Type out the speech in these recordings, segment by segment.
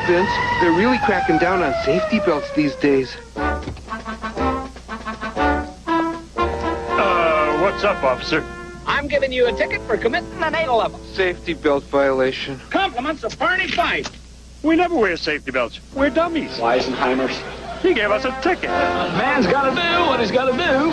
Vince. They're really cracking down on safety belts these days. What's up, officer? I'm giving you a ticket for committing an 811. Safety belt violation. Compliments of Barney Fife. We never wear safety belts. We're dummies. Weisenheimers. He gave us a ticket. Man's got to do what he's got to do.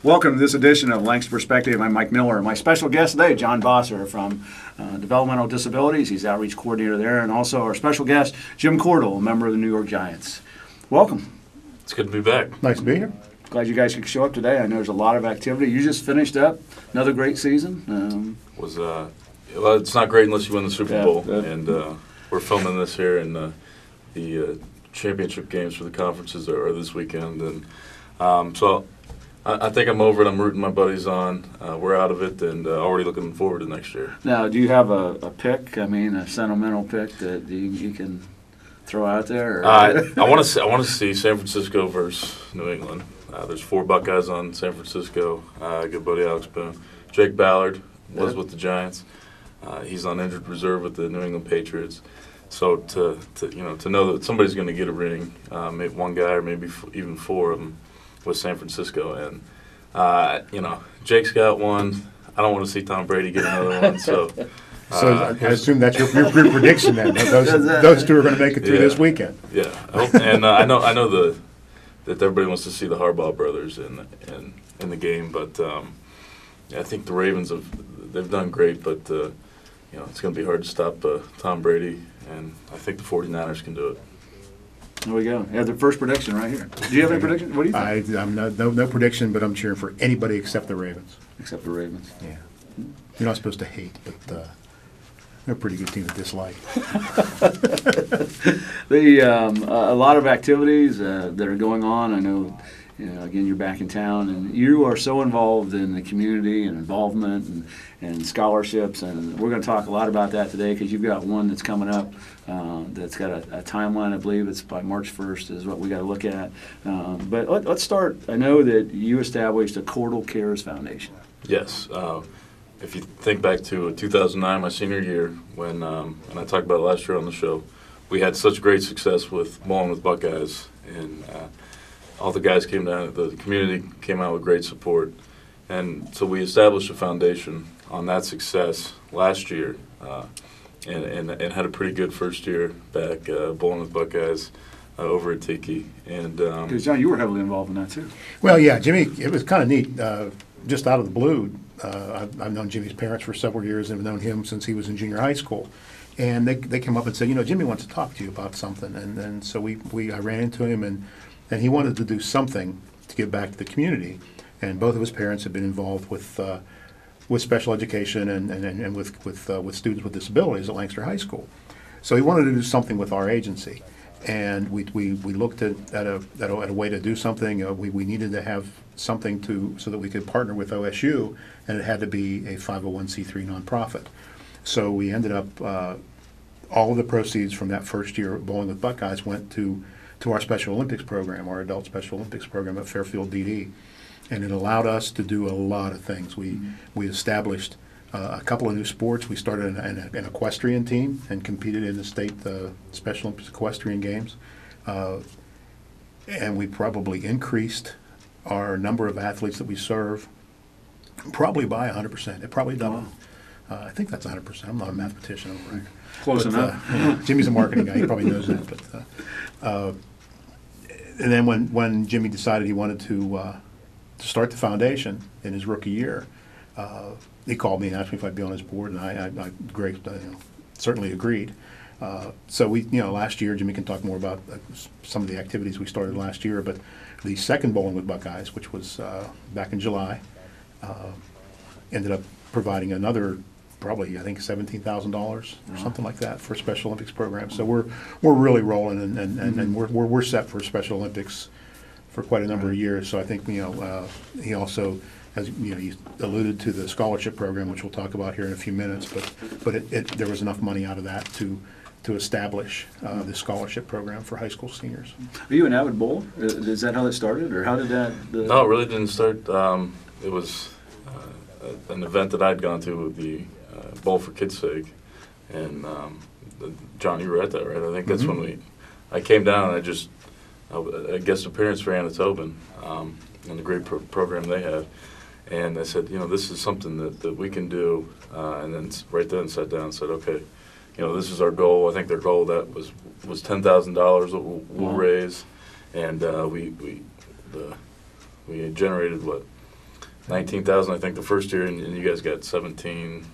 Welcome to this edition of Lancaster Perspective. I'm Mike Miller. My special guest today, John Bosser from Developmental Disabilities. He's outreach coordinator there, and also our special guest, Jim Cordle, a member of the New York Giants. Welcome. It's good to be back. Nice to be here. Glad you guys could show up today. I know there's a lot of activity. You just finished up another great season. Well, it's not great unless you win the Super Bowl, and we're filming this here, and the championship games for the conferences are this weekend, and so I think I'm over it. I'm rooting my buddies on. We're out of it, and already looking forward to next year. Now, do you have a pick? I mean, a sentimental pick that you can throw out there? Or? I want to see San Francisco versus New England. There's 4 Buckeyes on San Francisco. Good buddy Alex Boone. Jake Ballard was with the Giants. He's on injured reserve with the New England Patriots. So to know that somebody's going to get a ring, maybe one guy or maybe even 4 of them, with San Francisco, and Jake's got one. I don't want to see Tom Brady get another one. So I assume that's your prediction then. Those two are going to make it through this weekend. Yeah, and I know that everybody wants to see the Harbaugh brothers in the game, but I think the Ravens they've done great, but it's going to be hard to stop Tom Brady, and I think the 49ers can do it. There we go. Yeah, the first prediction right here. Do you have any prediction? What do you think? I'm no prediction, but I'm cheering for anybody except the Ravens. Except the Ravens. Yeah. You're not supposed to hate, but they're a pretty good team to dislike. A lot of activities that are going on. I know, again, you're back in town, and you are so involved in the community and involvement and scholarships, and we're going to talk a lot about that today because you've got one that's coming up that's got a timeline. I believe it's by March 1st is what we got to look at. But let's start. I know that you established a Cordle Cares Foundation. Yes. If you think back to 2009, my senior year, when and I talked about it last year on the show, we had such great success with Bowling with Buckeyes, and all the guys came down, the community came out with great support. And so we established a foundation on that success last year and had a pretty good first year back bowling with Buckeyes over at Tiki. And because, John, you were heavily involved in that, too. Well, yeah, Jimmy, it was kind of neat. Just out of the blue, I've known Jimmy's parents for several years and have known him since he was in junior high school. And they came up and said, Jimmy wants to talk to you about something. And so I ran into him, and he wanted to do something to give back to the community. And both of his parents have been involved with special education and with students with disabilities at Lancaster High School. So he wanted to do something with our agency. And we looked at a way to do something. We needed to have something so that we could partner with OSU, and it had to be a 501c3 nonprofit. So we ended up, all of the proceeds from that first year of Bowling with Buckeyes went to our Special Olympics program, our adult Special Olympics program at Fairfield DD. And it allowed us to do a lot of things. We established a couple of new sports. We started an equestrian team and competed in the state Special Olympics equestrian games. And we probably increased our number of athletes that we serve probably by 100%. It probably doubled. I think that's 100%. I'm not a mathematician. Close enough. Jimmy's a marketing guy. He probably knows that. But and then when Jimmy decided he wanted to start the foundation in his rookie year, he called me and asked me if I'd be on his board, and I certainly agreed. So last year, Jimmy can talk more about some of the activities we started last year, but the second Bowling with Buckeyes, which was back in July, ended up providing another probably, I think, $17,000 or something like that for a Special Olympics program. So we're really rolling, and we're set for Special Olympics for quite a number of years. So I think he also as you alluded to the scholarship program, which we'll talk about here in a few minutes, but there was enough money out of that to establish the scholarship program for high school seniors. Are you an avid bowler? Is that how that started, or how did that? No, it really didn't start. It was an event that I'd gone to with the Bowl for Kids' Sake, and John, you were at that, right? I think that's when I came down and I guest appearance for Anna Tobin and the great program they had. And I said, this is something that we can do. And then right then sat down and said, okay, this is our goal. I think their goal that was $10,000 that we'll raise. And we generated, what, 19,000 I think the first year, and you guys got 17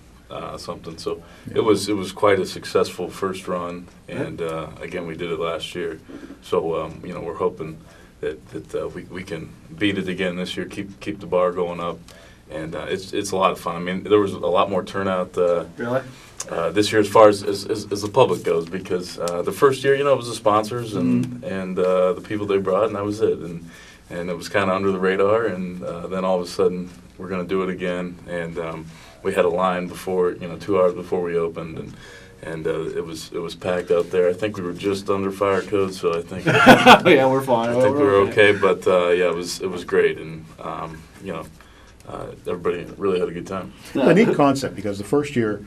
something. So it was quite a successful first run. And again, we did it last year. So, we're hoping that we can beat it again this year, keep the bar going up, and it's a lot of fun. I mean, there was a lot more turnout Really? This year as far as the public goes, because the first year, it was the sponsors and the people they brought, and that was it, and it was kind of under the radar, and then all of a sudden we're going to do it again, and we had a line before, 2 hours before we opened, and it was packed out there. I think we were just under fire code, so I think yeah, we're fine. I think we were okay. But it was great, and everybody really had a good time. A neat concept, because the first year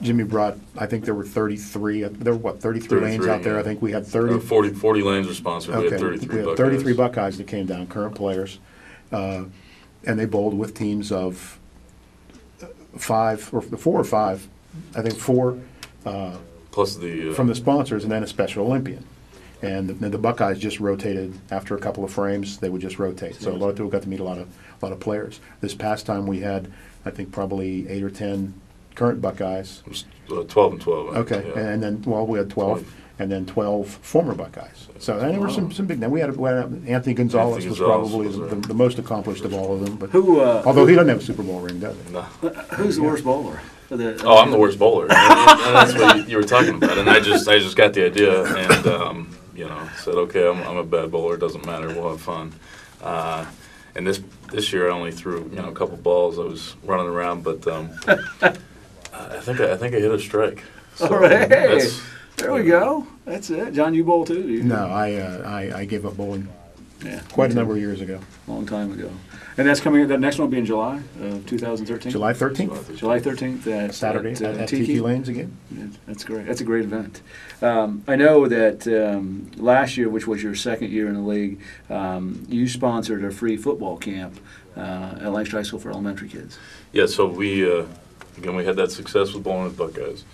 Jimmy brought, I think there were 33. There were 33 lanes out there. Yeah. I think we had 30. 40 lanes were sponsored. Okay. We had 33 We had 33 Buckeyes that came down, current players, and they bowled with teams of 5 or 4 or 5. I think 4. Plus the from the sponsors, and then a Special Olympian. And the Buckeyes just rotated after a couple of frames. They would just rotate. So a lot of people got to meet a lot of players. This past time we had, I think, probably 8 or 10 current Buckeyes. It was 12 and 12. Okay, Yeah. and then we had 12, and then 12 former Buckeyes. So and there were some big names. We had Anthony Gonzalez was probably the most accomplished of all of them. But Who? although he doesn't have a Super Bowl ring, does he? No. Who's the worst bowler? I'm the worst bowler. And that's what you were talking about. And I just got the idea and said, okay, I'm a bad bowler. It doesn't matter. We'll have fun. And this year I only threw a couple balls. I was running around, but I think I hit a strike. So all right. There we go. That's it. John, you bowl too? No, I gave up bowling Yeah. quite a number of years ago. Long time ago. And that's coming. That next one will be in July of 2013. July 13th. July 13th. Saturday at Tiki Lanes again. Yeah, that's great. That's a great event. I know that last year, which was your second year in the league, you sponsored a free football camp at Lancaster High School for elementary kids. Yeah, so we had that success with bowling with Buckeyes.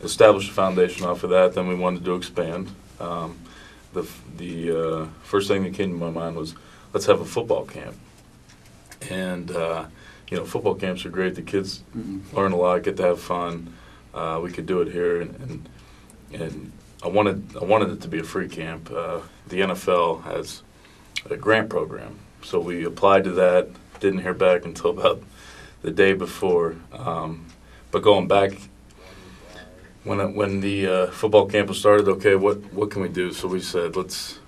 Established a foundation off of that. Then we wanted to expand. The first thing that came to my mind was, let's have a football camp. And football camps are great. The kids learn a lot, get to have fun. We could do it here, and I wanted it to be a free camp. The NFL has a grant program, so we applied to that. Didn't hear back until about the day before. But going back, when the football camp was started, okay, what can we do? So we said, let's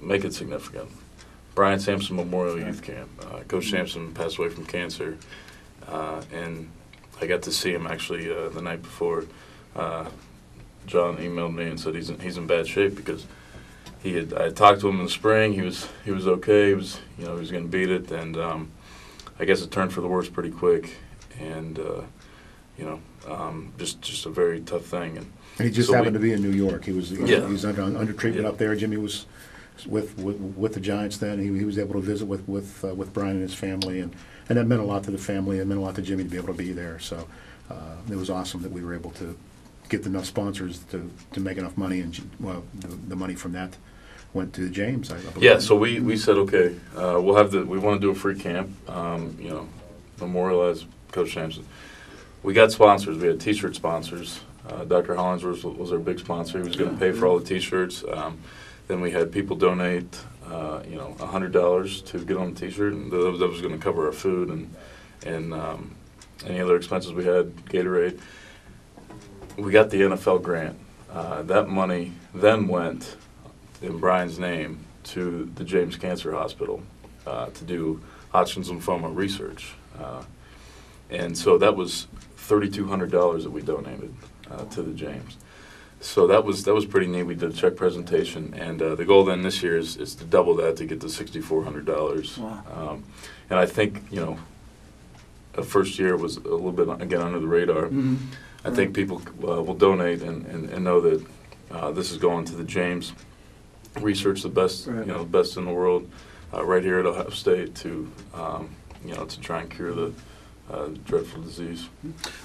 make it significant. Brian Sampson Memorial Youth Camp. Coach Sampson passed away from cancer, and I got to see him actually the night before. John emailed me and said he's in bad shape because I talked to him in the spring. He was okay. He was going to beat it, and I guess it turned for the worse pretty quick, and just a very tough thing. And he just happened to be in New York. He was under treatment Yeah. up there. Jimmy was with the Giants then. He was able to visit with Brian and his family, and that meant a lot to the family. It meant a lot to Jimmy to be able to be there. So it was awesome that we were able to get enough sponsors to make enough money, and the money from that went to James. I believe. Yeah, so we said, okay, we want to do a free camp, memorialize Coach Sampson. We got sponsors. We had T-shirt sponsors. Dr. Hollingsworth was our big sponsor. He was going to pay for all the T-shirts. Then we had people donate, $100 to get on the T-shirt, and that was going to cover our food and any other expenses we had, Gatorade. We got the NFL grant. That money then went in Brian's name to the James Cancer Hospital to do Hodgkin's lymphoma research. And so that was $3,200 that we donated to the James. So that was pretty neat. We did a check presentation, and the goal then this year is to double that to get to $6,400. Wow. And I think, you know, the first year was a little bit, again, under the radar. Mm-hmm. I think people will donate and know that this is going to the James research, the best, Right. you know, the best in the world, right here at Ohio State to, you know, to try and cure the dreadful disease.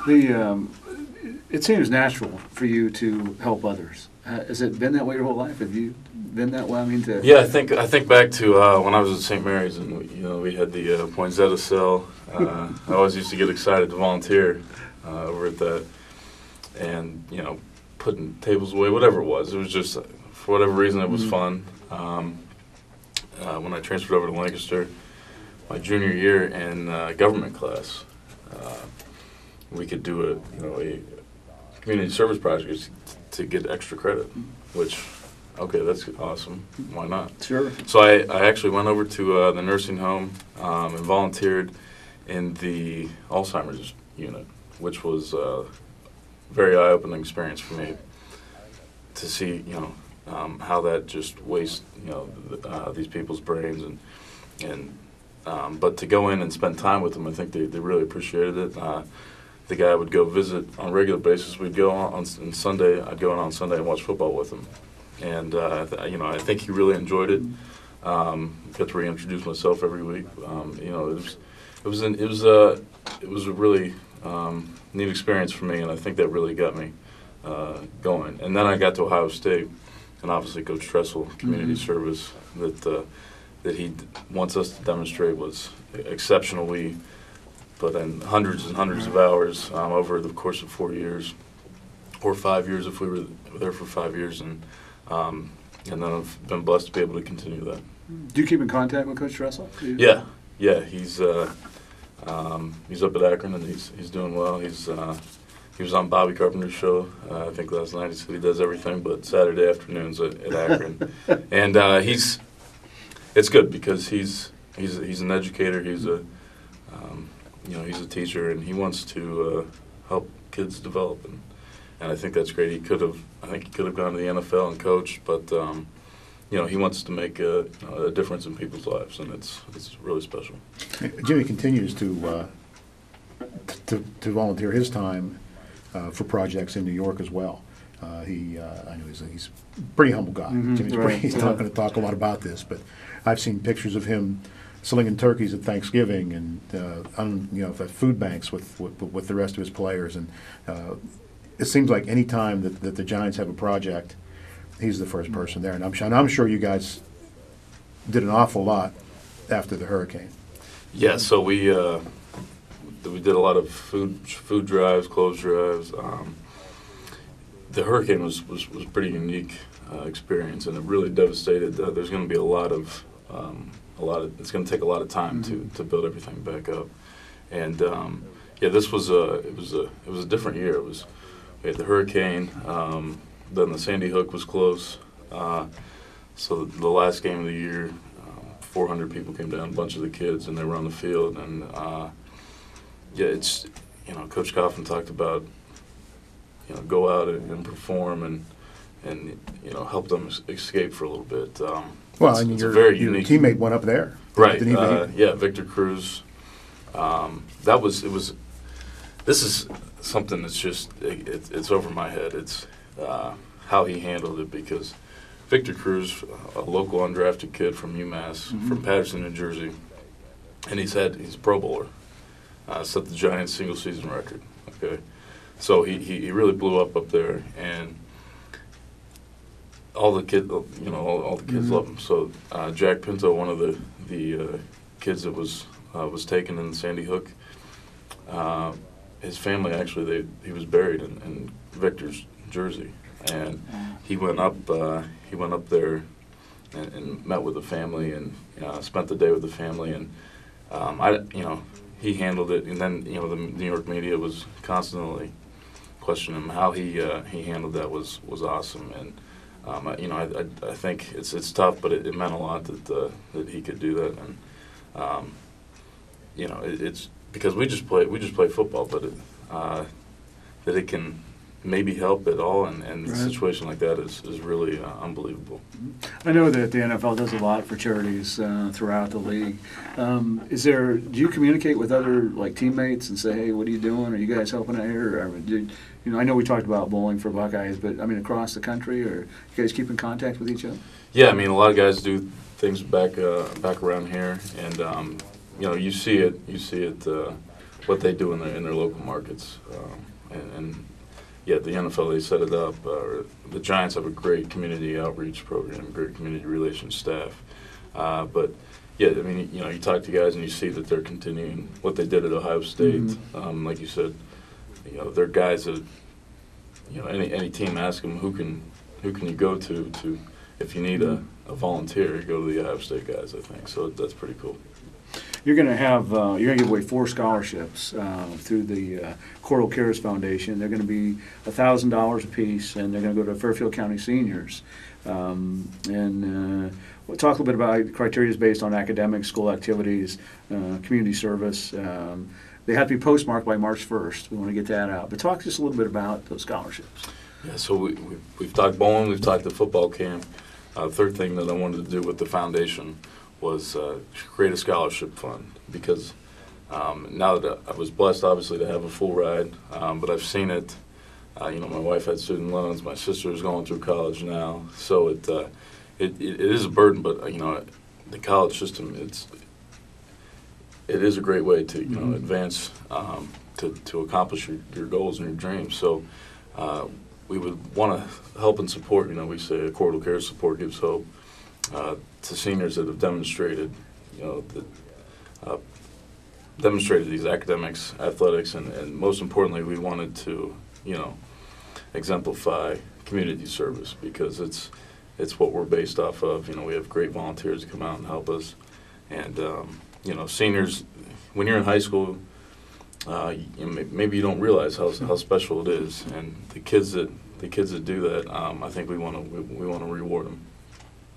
It seems natural for you to help others. Has it been that way your whole life? Have you been that way? I mean, Yeah, I think back to when I was at St. Mary's, and we had the poinsettia cell. I always used to get excited to volunteer over at that, and you know, putting tables away, whatever it was. It was just for whatever reason it was fun. When I transferred over to Lancaster, my junior year in government class, we could do a community service project to get extra credit, which, okay, that's awesome. Why not? Sure. So I actually went over to the nursing home and volunteered in the Alzheimer's unit, which was a very eye-opening experience for me to see, you know, how that just wastes, you know, these people's brains and but to go in and spend time with them, I think they really appreciated it. The guy would go visit on a regular basis. We'd go on Sunday. I'd go in on Sunday and watch football with him, and you know, I think he really enjoyed it. Got to reintroduce myself every week. You know, it was a really neat experience for me, and I think that really got me going. And then I got to Ohio State, and obviously Coach Tressel, community service that he wants us to demonstrate was exceptional. We put in hundreds and hundreds of hours over the course of 4 years, or 5 years if we were there for 5 years, and then I've been blessed to be able to continue that. Do you keep in contact with Coach Tressel? Yeah, he's up at Akron and he's doing well. He was on Bobby Carpenter's show, I think last night. He said he does everything but Saturday afternoons at Akron, and it's good because he's an educator. He's a he's a teacher, and he wants to help kids develop, and I think that's great. I think he could have gone to the NFL and coached, but you know, he wants to make a difference in people's lives, and it's really special. Jimmy continues to volunteer his time for projects in New York as well. I know he's a pretty humble guy. Jimmy's right. He's not going to talk a lot about this, but I've seen pictures of him slinging turkeys at Thanksgiving and on at food banks with the rest of his players. And it seems like any time that the Giants have a project, he's the first person there. And I'm sure you guys did an awful lot after the hurricane. Yeah, so we did a lot of food drives, clothes drives. The hurricane was pretty unique experience, and it really devastated. There's going to be a lot of it's going to take a lot of time to build everything back up. And this was it was a different year. We had the hurricane, then the Sandy Hook was close. So the last game of the year, 400 people came down, a bunch of the kids, and they were on the field. And it's Coach Coughlin talked about go out and perform and help them escape for a little bit. Well, and it's your a very unique teammate went up there, right? Didn't he? Yeah, Victor Cruz. This is something that's just it's over my head. It's how he handled it, because Victor Cruz, a local undrafted kid from UMass, from Patterson, New Jersey, and he's a Pro Bowler, set the Giants single season record. Okay, so he really blew up there, and all the kids, all the kids love him. So Jack Pinto, one of the kids that was taken in Sandy Hook, his family actually he was buried in Victor's jersey, and he went up there and met with the family and spent the day with the family, and he handled it. And then the New York media was constantly questioning him. How he handled that was awesome. And I think it's tough, but it meant a lot that he could do that. And it's because we just play football, but that it can maybe help at all, and a situation like that is really unbelievable. I know that the NFL does a lot for charities throughout the league. Do you communicate with other teammates and say, hey, what are you doing? Are you guys helping out here? Or I know we talked about bowling for Buckeyes, but across the country, or you guys keep in contact with each other? Yeah, a lot of guys do things back around here, and you see it what they do in their local markets, and yeah, the NFL, they set it up. The Giants have a great community outreach program, great community relations staff. But yeah, you talk to guys and you see that they're continuing what they did at Ohio State. Mm-hmm. Like you said, they're guys that any team asks them who can you go to if you need a volunteer, you go to the Ohio State guys. I think so. That's pretty cool. You're going to give away 4 scholarships through the Cordle Cares Foundation. They're going to be $1,000 apiece, and they're going to go to Fairfield County seniors. We'll talk a little bit about criteria based on academics, school activities, community service. They have to be postmarked by March 1st. We want to get that out. But talk just a little bit about those scholarships. Yeah, so we've talked bowling, we've talked the football camp. Third thing that I wanted to do with the foundation was create a scholarship fund, because now that I was blessed, obviously, to have a full ride, but I've seen it. My wife had student loans. My sister is going through college now, so it is a burden. But the college system, it is a great way to advance to accomplish your goals and your dreams. So we would want to help and support. We say Cordle Cares support gives hope. To seniors that have demonstrated, demonstrated these academics, athletics, and most importantly, we wanted to, exemplify community service, because it's what we're based off of. We have great volunteers to come out and help us, and seniors, when you're in high school, maybe you don't realize how special it is, and the kids that do that, I think we want to reward them.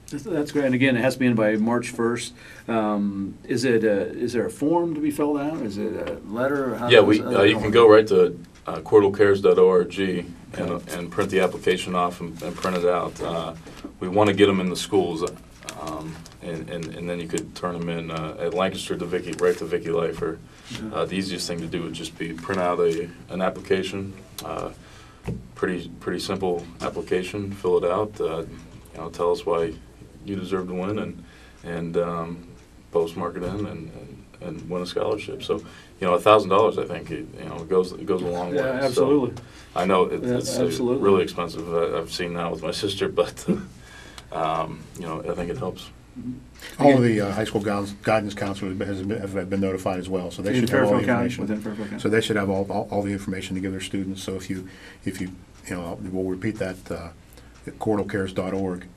That's great. And again, it has to be in by March 1st. Is there a form to be filled out? Is it a letter? Or yeah, you can go right to cordlecares.org and print the application off and print it out. We want to get them in the schools, and then you could turn them in at Lancaster to Vicky Leifer. The easiest thing to do would just be print out an application, pretty simple application. Fill it out. Tell us why you deserve to win, and postmark it in and win a scholarship. So, $1,000, I think it goes a long way. Yeah, absolutely. So, I know it's really expensive. I've seen that with my sister, but I think it helps. All of the high school guidance counselors have been notified as well, so they should have all the information. Within Fairfield County. So they should have all the information to give their students. So if you we'll repeat that. CordleCares.org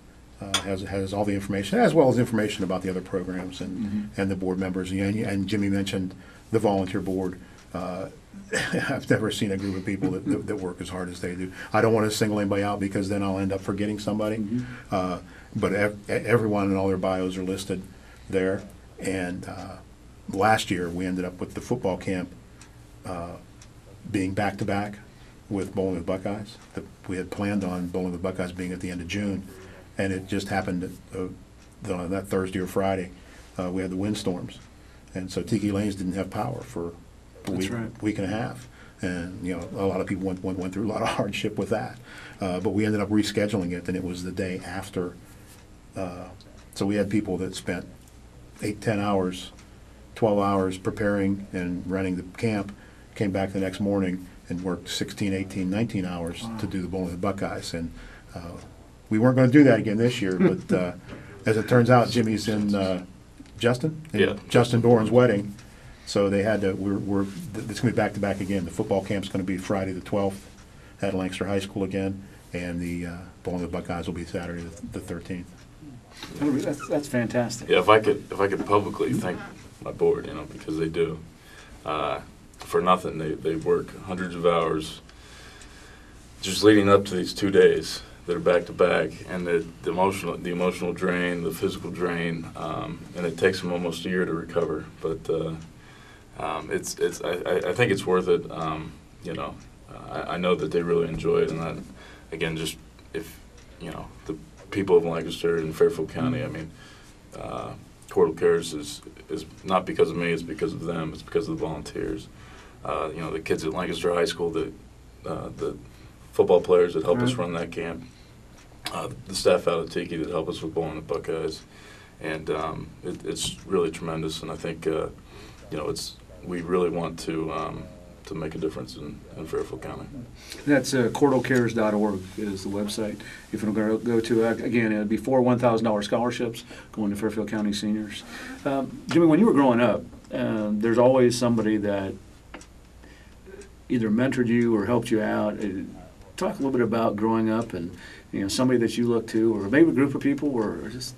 has all the information, as well as information about the other programs and the board members. And Jimmy mentioned the volunteer board. I've never seen a group of people that work as hard as they do. I don't want to single anybody out, because then I'll end up forgetting somebody. But everyone and all their bios are listed there. And last year we ended up with the football camp being back-to-back with Bowling with Buckeyes. We had planned on Bowling with Buckeyes being at the end of June, and it just happened on that Thursday or Friday. We had the windstorms, and so Tiki Lanes didn't have power for a week and a half, and a lot of people went through a lot of hardship with that. But we ended up rescheduling it, and it was the day after. So we had people that spent 8, 10 hours, 12 hours preparing and running the camp, came back the next morning and worked 16, 18, 19 hours to do the Bowling with Buckeyes. And we weren't going to do that again this year, but as it turns out, Jimmy's in Justin Doran's wedding, so they had to. It's going to be back to back again. The football camp's going to be Friday the 12th at Lancaster High School again, and the Bowling with Buckeyes will be Saturday the 13th. That's fantastic. Yeah, if I could publicly thank my board, because they do. For nothing, they work hundreds of hours just leading up to these 2 days that are back to back, and the emotional drain, the physical drain, and it takes them almost a year to recover. But I think it's worth it. You know, I know that they really enjoy it, and that, again, just if, you know, the people of Lancaster and Fairfield County, I mean, Cordle Cares is not because of me, it's because of them, it's because of the volunteers. You know, the kids at Lancaster High School, the football players that help us run that camp, the staff out at Tiki that help us with bowling at Buckeyes, and it's really tremendous. And I think you know, we really want to make a difference in Fairfield County. That's cordlecares.org is the website. If you're going to go to, again, it would be 4 $1,000 scholarships going to Fairfield County seniors. Jimmy, when you were growing up, there's always somebody that either mentored you or helped you out. Talk a little bit about growing up and, you know, somebody that you look to, or maybe a group of people, or just.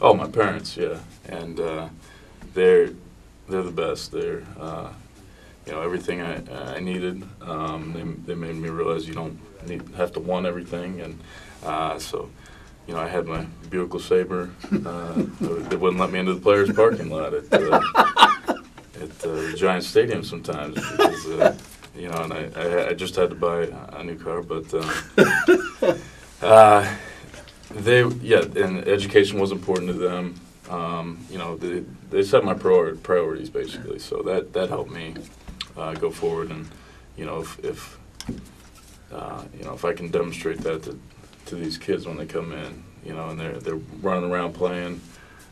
Oh, my parents, yeah, and they're the best. They're you know, everything I needed. They made me realize you don't have to want everything, and so, you know, I had my Buick LeSabre. They wouldn't let me into the players' parking lot at the Giant Stadium sometimes because you know, and I just had to buy a new car, but and education was important to them. You know, they set my priorities basically, so that helped me go forward. And you know, if you know, if I can demonstrate that to these kids when they come in, you know, and they're running around playing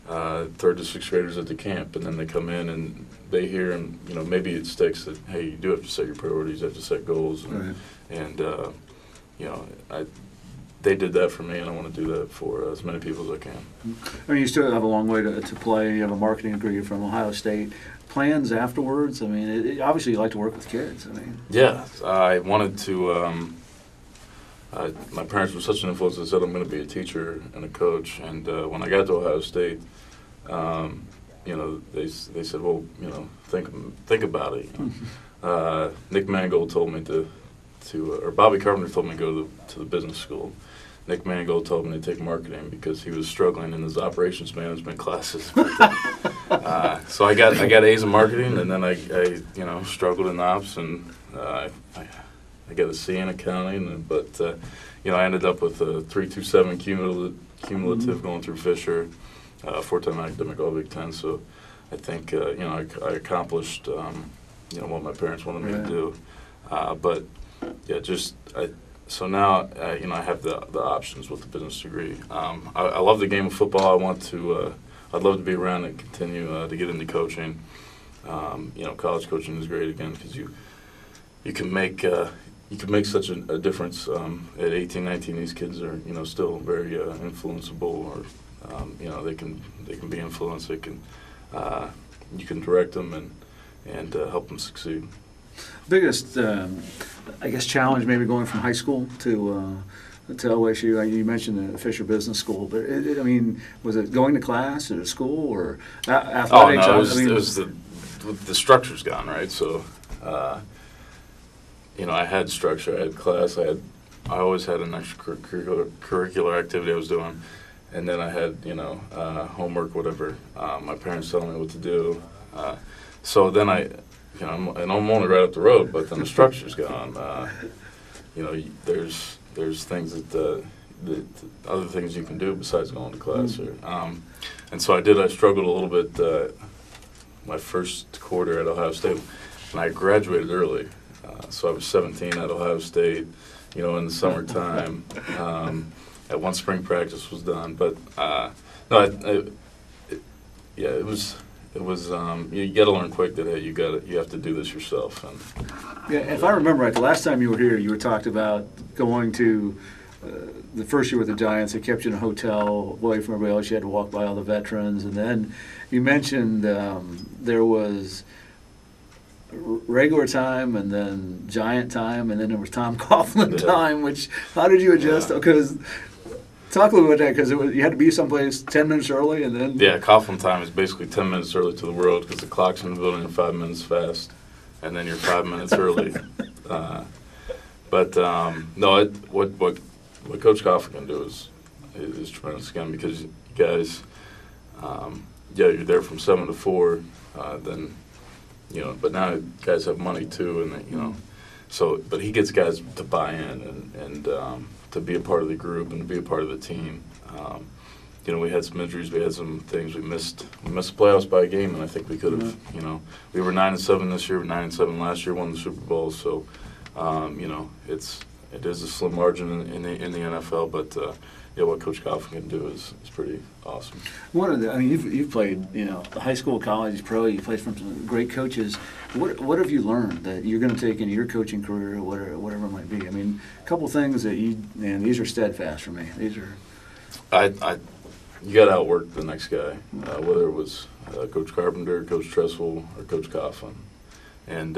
3rd to 6th graders at the camp, and then they come in and they hear, and you know, maybe it sticks that, hey, you do have to set your priorities, you have to set goals, and you know, they did that for me, and I want to do that for as many people as I can. I mean, you still have a long way to play. You have a marketing degree from Ohio State. Plans afterwards? I mean, obviously you like to work with kids. I mean, yeah, I wanted to. My parents were such an influence. I said I'm going to be a teacher and a coach. And when I got to Ohio State, you know, they said, well, you know, think about it. You know? Nick Mangold told me or Bobby Carpenter told me to go to the business school. Nick Mangold told me to take marketing because he was struggling in his operations management classes. So I got A's in marketing, and then I you know, struggled in ops, and I got a C in accounting, but you know, I ended up with a 3.27 cumulative going through Fisher, 4-time academic All Big Ten. So I think you know, I accomplished you know, what my parents wanted me to do, but yeah, so now you know, I have the options with the business degree. I love the game of football. I want to. I'd love to be around and continue to get into coaching. You know, college coaching is great again because you can make such a difference at 18, 19. These kids are, you know, still very influenceable, or you know, they can be influenced. They can you can direct them and help them succeed. Biggest, I guess, challenge maybe going from high school to OSU. You mentioned the Fisher Business School, but I mean, was it going to class at a school or athletics? Oh no, it was the structure's gone, right? So, you know, I had structure, I had class, I always had an extracurricular activity I was doing, and then I had, you know, homework, whatever. My parents telling me what to do. So then you know, and I'm only right up the road, but then the structure's gone. You know, there's things that other things you can do besides going to class. And so I struggled a little bit my first quarter at Ohio State, and I graduated early. So I was 17 at Ohio State, you know, in the summertime. At one spring practice was done, but no, yeah, it was. You got to learn quick that, hey, you have to do this yourself. And yeah, if I remember right, the last time you were here, you were talked about going to the first year with the Giants. They kept you in a hotel away from everybody else. You had to walk by all the veterans, and then you mentioned there was regular time and then Giant time, and then there was Tom Coughlin time. Which, how did you adjust? Because talk a little bit about that, because you had to be someplace 10 minutes early, and then. Yeah, Coughlin time is basically 10 minutes early to the world because the clock's in the building 5 minutes fast, and then you're 5 minutes early. But no, what Coach Coughlin can do is tremendous again, because you guys, yeah, you're there from 7 to 4, then but now guys have money too, and so but he gets guys to buy in and to be a part of the group and to be a part of the team. We had some injuries, we had some things, we missed the playoffs by a game, and I think we could have. We were 9-7 this year, we were 9-7 last year, won the Super Bowl, so it is a slim margin in the NFL, but what Coach Coughlin can do is pretty awesome. You've played, high school, college, pro. You played from some great coaches. What have you learned that you're going to take into your coaching career, or whatever it might be? A couple things that these are steadfast for me. These are. You got to outwork the next guy, whether it was Coach Carpenter, Coach Tressel, or Coach Coughlin. And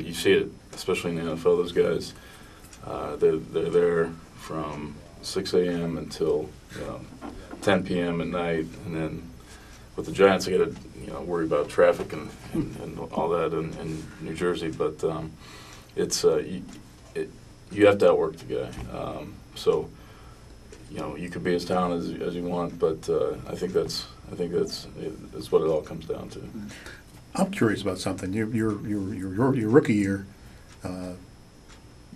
you see it, especially in the NFL. Those guys, they're there from 6 a.m. until 10 p.m. at night, and then with the Giants, I got to worry about traffic and all that in New Jersey. But you have to outwork the guy. So you could be as talented as you want, but I think that's what it all comes down to. I'm curious about something. Your rookie year,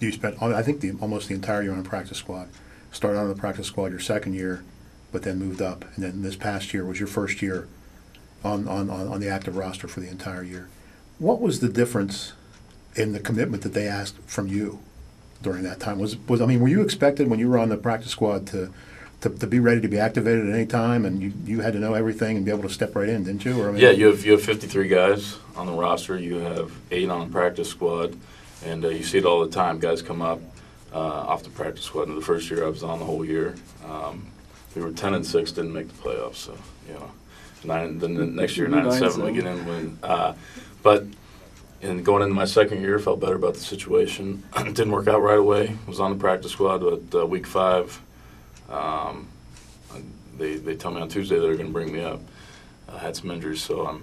you spent I think almost the entire year on a practice squad. Started on the practice squad your second year, but then moved up, and then this past year was your first year on the active roster for the entire year. What was the difference in the commitment that they asked from you during that time? Were you expected when you were on the practice squad to be ready to be activated at any time, and you had to know everything and be able to step right in, didn't you? Yeah, you have 53 guys on the roster. You have 8 on the practice squad, and you see it all the time. Guys come up off the practice squad. In the first year I was on the whole year, we were 10-6, didn't make the playoffs. So then the next year 9-7 we get in win. But going into my second year, felt better about the situation. It didn't work out right away. Was on the practice squad, but week 5. They tell me on Tuesday they're going to bring me up. I had some injuries, so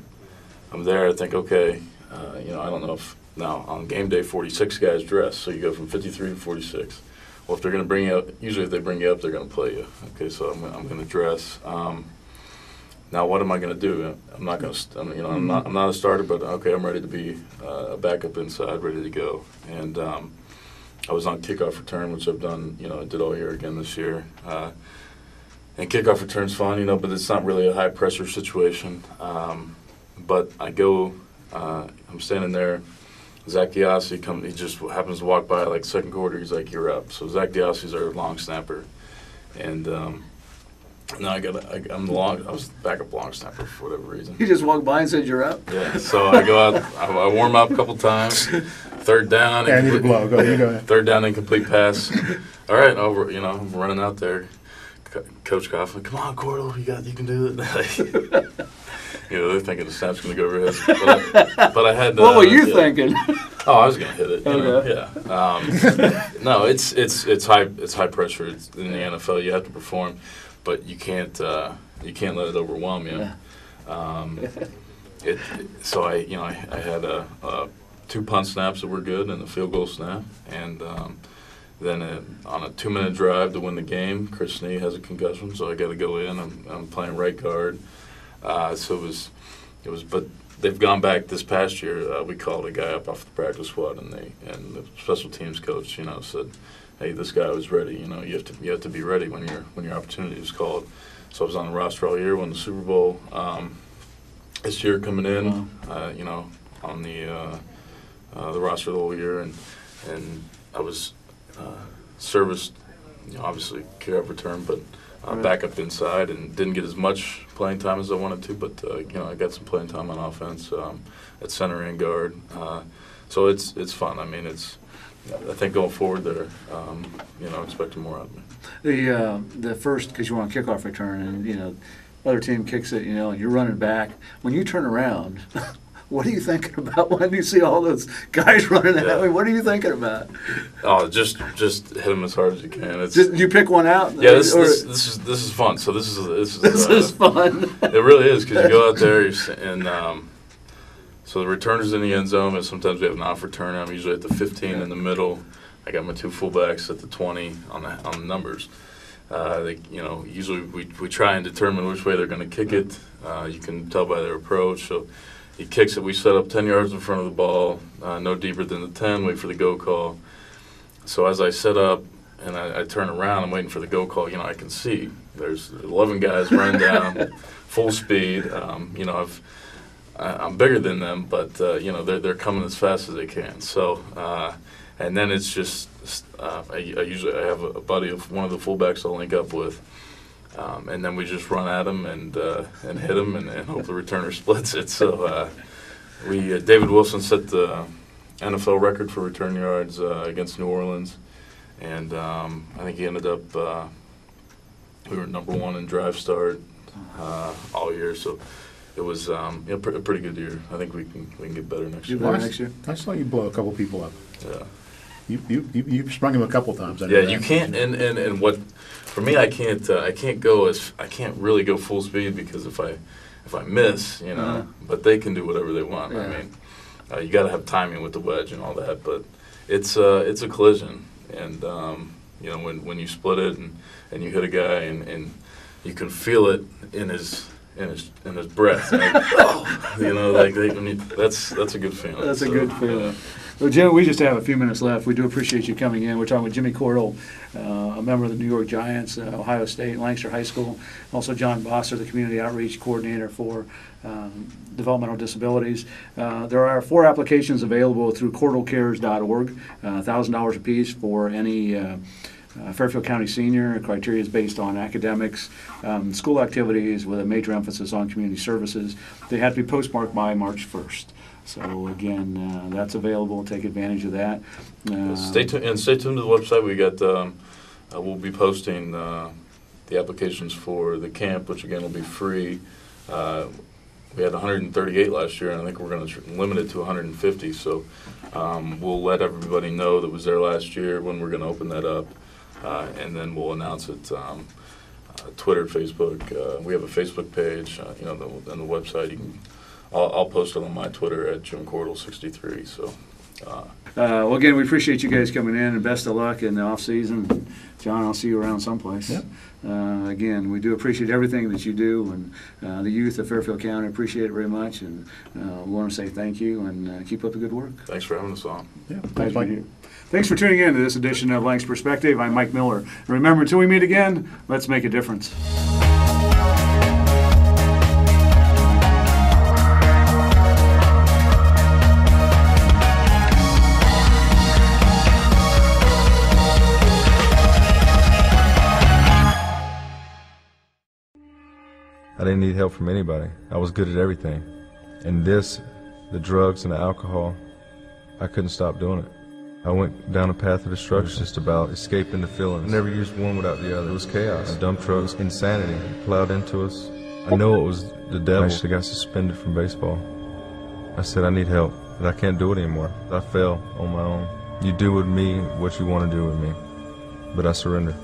I'm there. I think, okay, I don't know if now on game day 46 guys dress, so you go from 53 to 46. Well, if they're going to bring you up, usually if they bring you up, they're going to play you. Okay, so I'm going to dress. Now what am I going to do? I'm not going to. I'm not a starter, but okay, I'm ready to be a backup inside, ready to go. And I was on kickoff return, which I've done. I did all year again this year. And kickoff return's fun, but it's not really a high pressure situation. But I go. I'm standing there. Zach Diassi he just happens to walk by like second quarter. He's like, "You're up." So Zach Diassi's our long snapper, and now I was backup long snapper for whatever reason. You just walked by and said you're up? Yeah. So I go out. I warm up a couple times. Third down. Yeah, I need to blow. Go ahead. Third down, incomplete pass. All right, I'm running out there. Coach Coughlin, come on, Cordle, you can do it. They're thinking the snap's going to go over his head. But I had. What were you thinking? Oh, I was going to hit it. Okay. Yeah. No, it's high pressure. It's in the NFL. You have to perform, but you can't let it overwhelm you. Yeah. So I had 2 punt snaps that were good and a field goal snap, and then on a 2-minute drive to win the game, Chris Snee has a concussion, so I got to go in. I'm playing right guard. So it was, but they've gone back this past year. We called a guy up off the practice squad, and the special teams coach, said, "Hey, this guy was ready. You have to be ready when your opportunity is called." So I was on the roster all year, won the Super Bowl. This year coming in, on the roster the whole year, and I was serviced, obviously kickoff return, but. Back up inside and didn't get as much playing time as I wanted to, but I got some playing time on offense at center and guard. So it's fun. I think going forward there, expecting more out of me. The first, because you were on kickoff return, and other team kicks it, and you're running back. When you turn around, what are you thinking about when you see all those guys running at me? What are you thinking about? Oh, just hit them as hard as you can. You pick one out. Yeah, this is fun. So this is fun. It really is, because you go out there and so the returner's in the end zone, and sometimes we have an off return. I'm usually at the 15 in the middle. I got my 2 fullbacks at the 20 on the numbers. Usually we try and determine which way they're going to kick it. You can tell by their approach. So. he kicks it. We set up 10 yards in front of the ball, no deeper than the 10, wait for the go call. So as I set up and I turn around, I'm waiting for the go call, you know, I can see there's 11 guys running down full speed. You know, I'm bigger than them, but, you know, they're coming as fast as they can. So, and then it's just, I usually have a buddy of one of the fullbacks I'll link up with. And then we just run at him and hit him and hope the returner splits it. So David Wilson set the NFL record for return yards against New Orleans, and I think he ended up we were #1 in drive start all year. So it was a pretty good year. I think we can get better next year. Next year. I saw you blow a couple people up. Yeah. You sprung him a couple times. Yeah, you can't, and what for me, I can't really go full speed, because if I miss, you know, but they can do whatever they want. Yeah. I mean, you got to have timing with the wedge and all that, but it's a collision, and you know, when you split it and you hit a guy and you can feel it in his breath, like, oh, you know, like that's a good feeling. That's a good feeling. Well, Jim, we just have a few minutes left. We do appreciate you coming in. We're talking with Jimmy Cordle, a member of the New York Giants, Ohio State, Lancaster High School. Also John Bosser, the Community Outreach Coordinator for Developmental Disabilities. There are 4 applications available through cordlecares.org, $1,000 apiece for any Fairfield County senior. Criteria is based on academics, school activities with a major emphasis on community services. They have to be postmarked by March 1st. So again, that's available. Take advantage of that. Stay tuned to the website. We got we'll be posting the applications for the camp, which again will be free. We had 138 last year, and I think we're going to limit it to 150. So we'll let everybody know that was there last year when we're going to open that up, and then we'll announce it. Twitter, Facebook. We have a Facebook page. You know, on the website. You can. I'll post it on my Twitter at JimCordle63. So. Well, again, we appreciate you guys coming in, and best of luck in the off season. John, I'll see you around someplace. Yep. Again, we do appreciate everything that you do, and the youth of Fairfield County appreciate it very much, and we want to say thank you and keep up the good work. Thanks for having us on. Yeah, Thanks, Mike. Thanks for tuning in to this edition of Lanks Perspective. I'm Mike Miller. And remember, until we meet again, let's make a difference. I didn't need help from anybody. I was good at everything. And this, the drugs and the alcohol, I couldn't stop doing it. I went down a path of destruction. It was just about escaping the feelings. I never used one without the other. It was chaos. Dump trucks, insanity plowed into us. I know it was the devil. I actually got suspended from baseball. I said, I need help, and I can't do it anymore. I fell on my own. You do with me what you want to do with me, but I surrender.